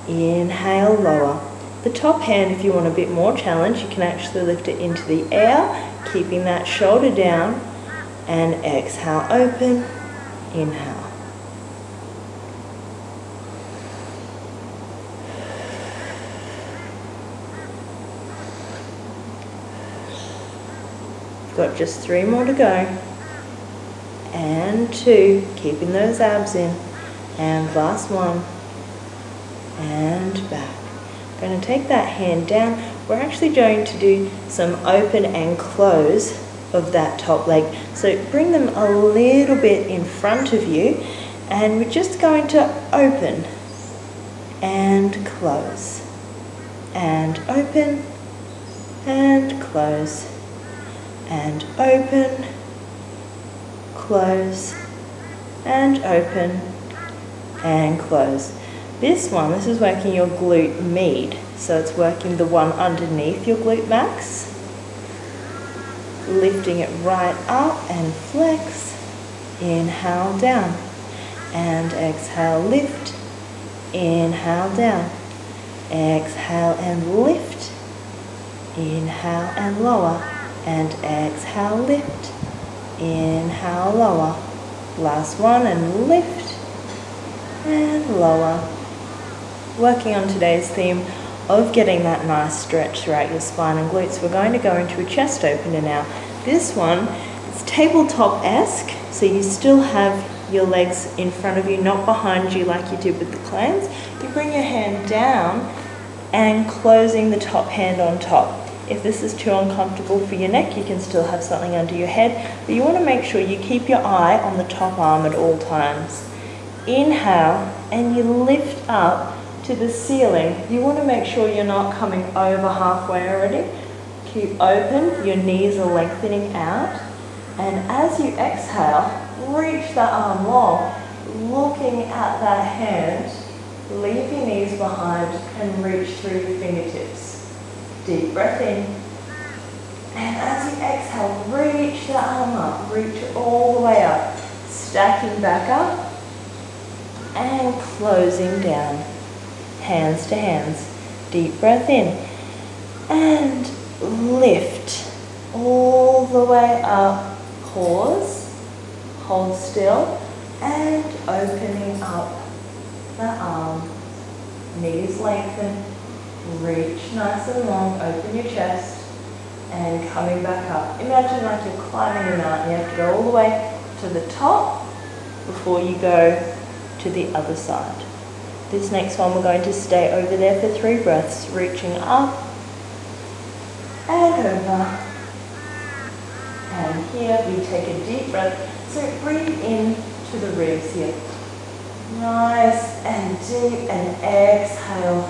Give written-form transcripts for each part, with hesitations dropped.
Inhale, lower. The top hand, if you want a bit more challenge, you can actually lift it into the air, keeping that shoulder down, and exhale, open, inhale. Got just 3 more to go. And 2, keeping those abs in. And last 1. And back. Going to take that hand down. We're actually going to do some open and close of that top leg. So bring them a little bit in front of you, and we're just going to open and close. And open and close. And open, close, and open, and close. This is working your glute med, so it's working the one underneath your glute max. Lifting it right up and flex. Inhale, down. And exhale, lift. Inhale, down. Exhale and lift. Inhale and lower. And exhale, lift. Inhale, lower. Last 1, and lift. And lower. Working on today's theme of getting that nice stretch throughout your spine and glutes, we're going to go into a chest opener now. This one is tabletop-esque, so you still have your legs in front of you, not behind you like you did with the cleanse. You bring your hand down and closing the top hand on top. If this is too uncomfortable for your neck, you can still have something under your head, but you want to make sure you keep your eye on the top arm at all times. Inhale, and you lift up to the ceiling. You want to make sure you're not coming over halfway already. Keep open, your knees are lengthening out, and as you exhale, reach that arm long, looking at that hand, leave your knees behind and reach through your fingertips. Deep breath in, and as you exhale, reach the arm up, reach all the way up, stacking back up and closing down, hands to hands. Deep breath in and lift all the way up, pause, hold still, and opening up the arm, knees lengthen. Reach nice and long, open your chest, and coming back up. Imagine like you're climbing a mountain. You have to go all the way to the top before you go to the other side. This next one, we're going to stay over there for 3 breaths, reaching up and over. And here we take a deep breath. So breathe in to the ribs here. Nice and deep, and exhale.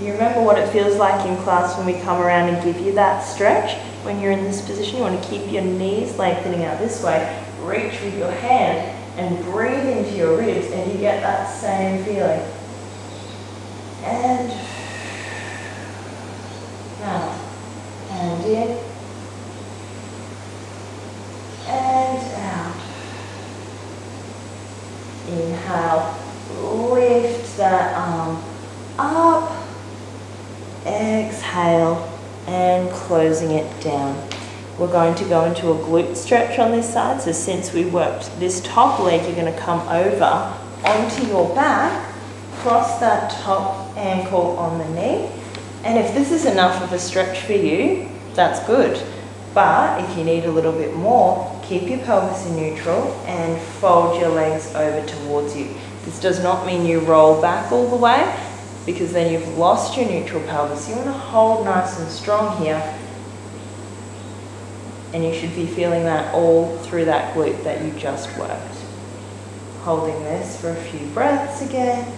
You remember what it feels like in class when we come around and give you that stretch? When you're in this position, you want to keep your knees lengthening out this way. Reach with your hand and breathe into your ribs, and you get that same feeling. And out. And in. And out. Inhale. Lift that arm up. Exhale, and closing it down. We're going to go into a glute stretch on this side. So since we worked this top leg, you're going to come over onto your back, cross that top ankle on the knee. And if this is enough of a stretch for you, that's good. But if you need a little bit more, keep your pelvis in neutral and fold your legs over towards you. This does not mean you roll back all the way, because then you've lost your neutral pelvis. You want to hold nice and strong here, and you should be feeling that all through that glute that you just worked. Holding this for a few breaths again.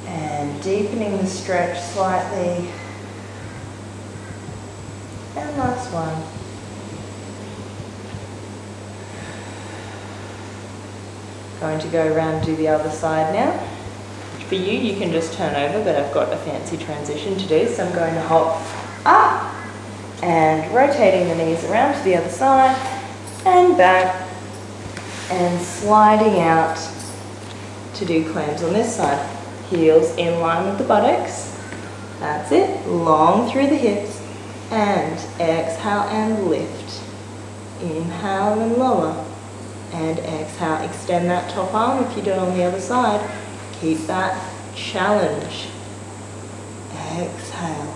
And deepening the stretch slightly. And last one. Going to go around and do the other side now. For you, you can just turn over, but I've got a fancy transition to do, so I'm going to hop up and rotating the knees around to the other side and back and sliding out to do clams on this side. Heels in line with the buttocks. That's it. Long through the hips. And exhale and lift. Inhale and lower. And exhale. Extend that top arm if you do it on the other side. Keep that challenge. Exhale.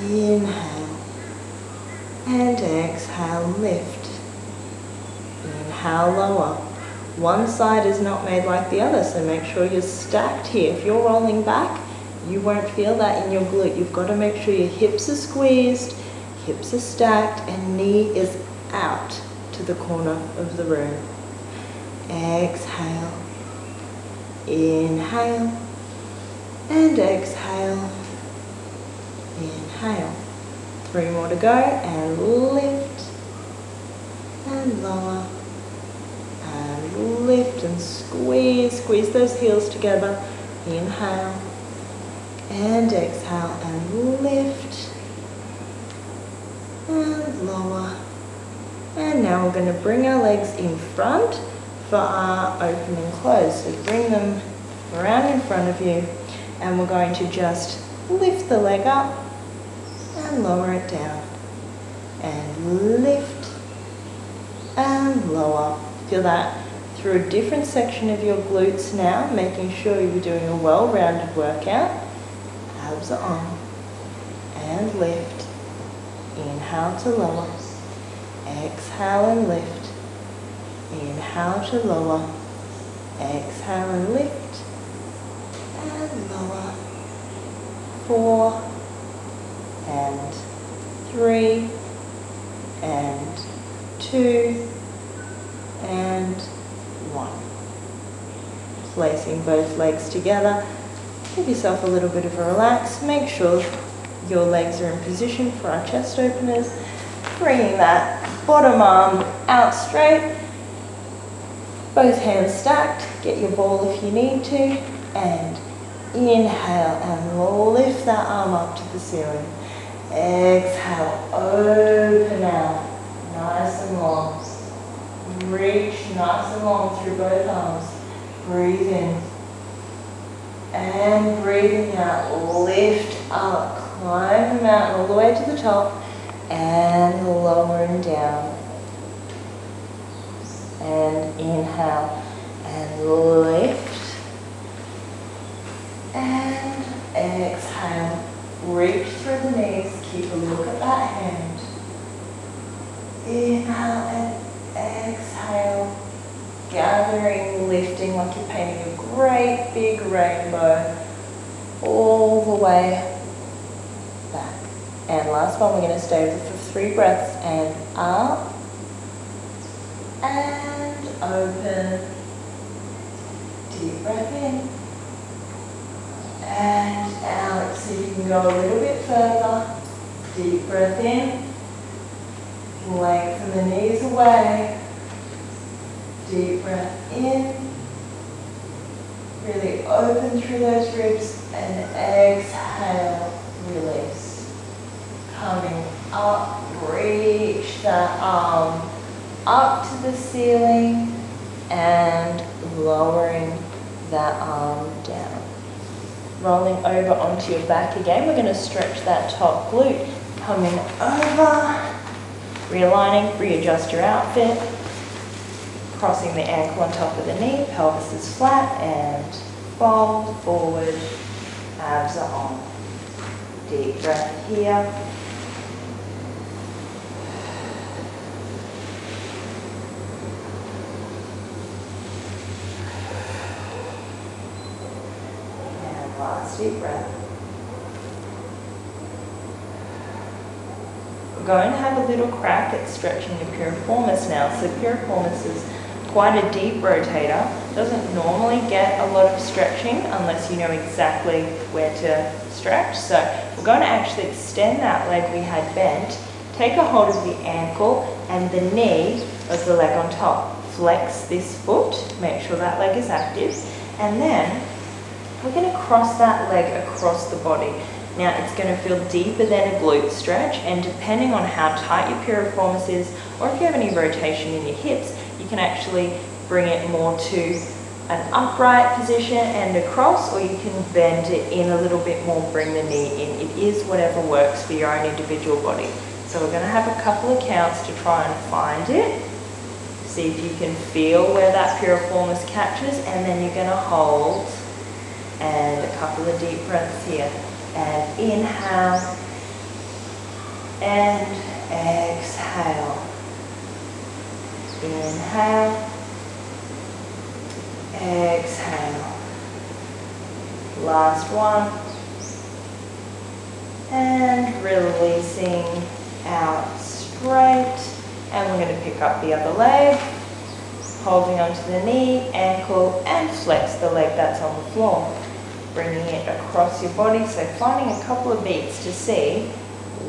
Inhale. And exhale, lift. Inhale, lower. One side is not made like the other, so make sure you're stacked here. If you're rolling back, you won't feel that in your glute. You've got to make sure your hips are squeezed, hips are stacked, and knee is out to the corner of the room. Exhale. Inhale. And exhale. Inhale. 3 more to go, and lift. And lower. And lift and squeeze. Squeeze those heels together. Inhale. And exhale and lift. And lower. And now we're going to bring our legs in front for our open and close. So bring them around in front of you. And we're going to just lift the leg up and lower it down. And lift and lower. Feel that through a different section of your glutes now, making sure you're doing a well-rounded workout. Abs are on. And lift. Inhale to lower. Exhale and lift. Inhale to lower. Exhale and lift. And lower. 4 and 3 and 2 and 1. Placing both legs together. Give yourself a little bit of a relax. Make sure your legs are in position for our chest openers. Bringing that bottom arm out straight. Both hands stacked. Get your ball if you need to. And inhale and lift that arm up to the ceiling. Exhale, open out. Nice and long. Reach nice and long through both arms. Breathe in. And breathing out, lift up, climb the mountain all the way to the top, and lowering down. And inhale, and lift, and exhale. Reach through the knees, keep a look at that hand. Inhale and exhale. Gathering, lifting like you're painting a great big rainbow all the way back. And last one, we're going to stay with it for 3 breaths. And up and open. Deep breath in. And out. So you can go a little bit further. Deep breath in. Lengthen the knees away. Deep breath in, really open through those ribs, and exhale, release. Coming up, reach that arm up to the ceiling, and lowering that arm down. Rolling over onto your back again, we're going to stretch that top glute. Coming over, realigning, readjust your outfit. Crossing the ankle on top of the knee, pelvis is flat, and fold forward, abs are on. Deep breath here. And last deep breath. We're going to have a little crack at stretching your piriformis now. So piriformis is quite a deep rotator, doesn't normally get a lot of stretching unless you know exactly where to stretch. So we're going to actually extend that leg we had bent, take a hold of the ankle and the knee of the leg on top. Flex this foot, make sure that leg is active, and then we're going to cross that leg across the body. Now it's going to feel deeper than a glute stretch, and depending on how tight your piriformis is, or if you have any rotation in your hips, you can actually bring it more to an upright position and across, or you can bend it in a little bit more, bring the knee in. It is whatever works for your own individual body. So we're going to have a couple of counts to try and find it. See if you can feel where that piriformis catches, and then you're going to hold, and a couple of deep breaths here. And inhale and exhale. Inhale, exhale. Last one. And releasing out straight. And we're going to pick up the other leg, holding onto the knee, ankle, and flex the leg that's on the floor. Bringing it across your body, so finding a couple of beats to see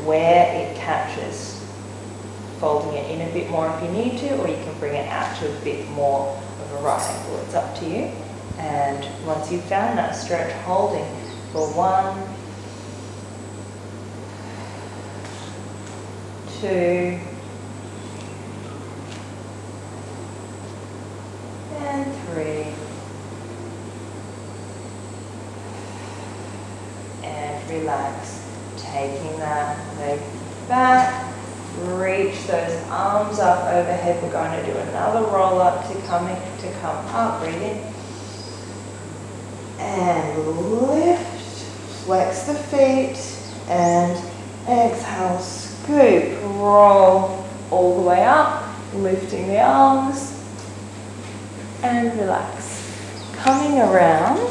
where it catches. Folding it in a bit more if you need to, or you can bring it out to a bit more of a right angle. It's up to you. And once you've found that stretch, holding for 1, 2, and 3, and relax. Taking that leg back, reach those arms up overhead. We're going to do another roll up to come up. Breathe in and lift, flex the feet, and exhale, scoop, roll all the way up, lifting the arms, and relax. Coming around,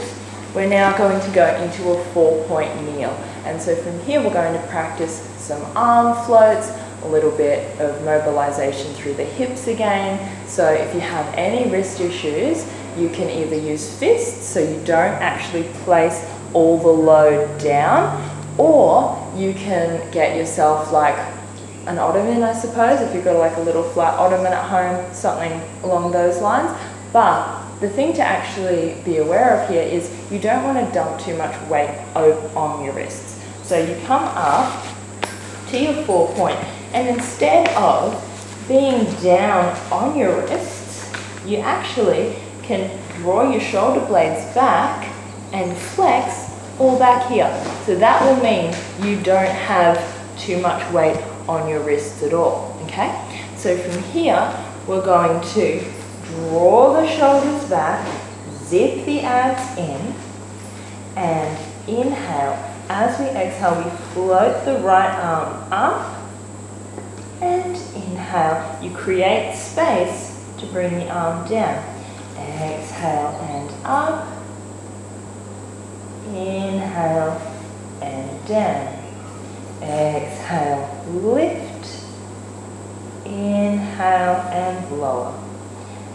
we're now going to go into a 4-point kneel. And so from here we're going to practice some arm floats, a little bit of mobilization through the hips again. So if you have any wrist issues, you can either use fists, so you don't actually place all the load down, or you can get yourself like an ottoman, I suppose, if you've got like a little flat ottoman at home, something along those lines. But the thing to actually be aware of here is you don't want to dump too much weight on your wrists. So you come up to your 4-point, and instead of being down on your wrists, you actually can draw your shoulder blades back and flex all back here. So that will mean you don't have too much weight on your wrists at all, okay? So from here, we're going to draw the shoulders back, zip the abs in, and inhale. As we exhale, we float the right arm up, and inhale. You create space to bring the arm down. Exhale and up. Inhale and down. Exhale, lift. Inhale and lower.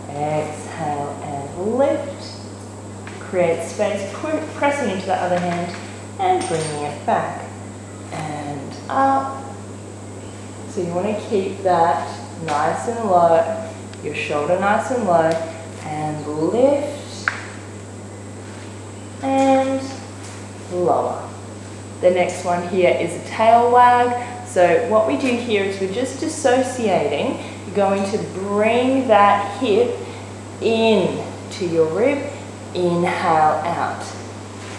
Exhale and lift. Create space, pressing into the other hand and bringing it back and up. So you want to keep that nice and low, your shoulder nice and low, and lift and lower. The next one here is a tail wag. So what we do here is we're just dissociating. You're going to bring that hip in to your rib, inhale out,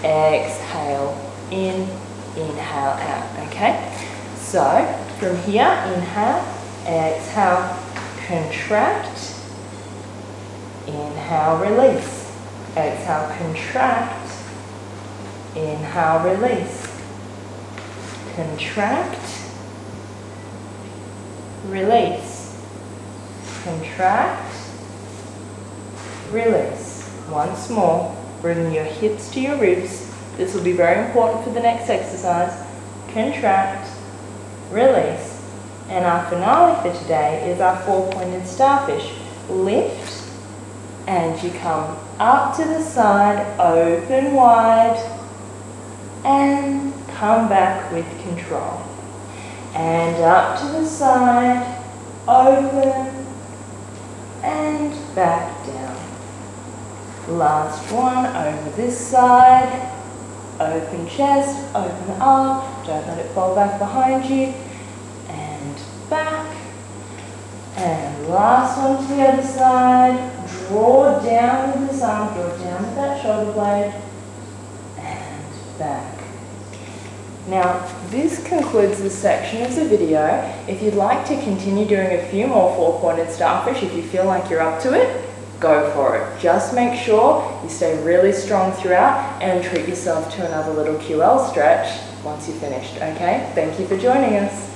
exhale in, inhale out, okay? So from here, inhale, exhale, contract, inhale, release, exhale, contract, inhale, release, contract, release, contract, release. Once more, bring your hips to your ribs. This will be very important for the next exercise. Contract, release. And our finale for today is our 4-pointed starfish. Lift, and you come up to the side, open wide, and come back with control. And up to the side, open, and back down. Last one, over this side, open chest, open arm, don't let it fall back behind you, and back, and Last one to the other side. Draw down with this arm, draw down with that shoulder blade, and back. Now, this concludes this section of the video. If you'd like to continue doing a few more four-pointed starfish, if you feel like you're up to it, go for it. Just make sure you stay really strong throughout and treat yourself to another little QL stretch once you're finished, okay? Thank you for joining us.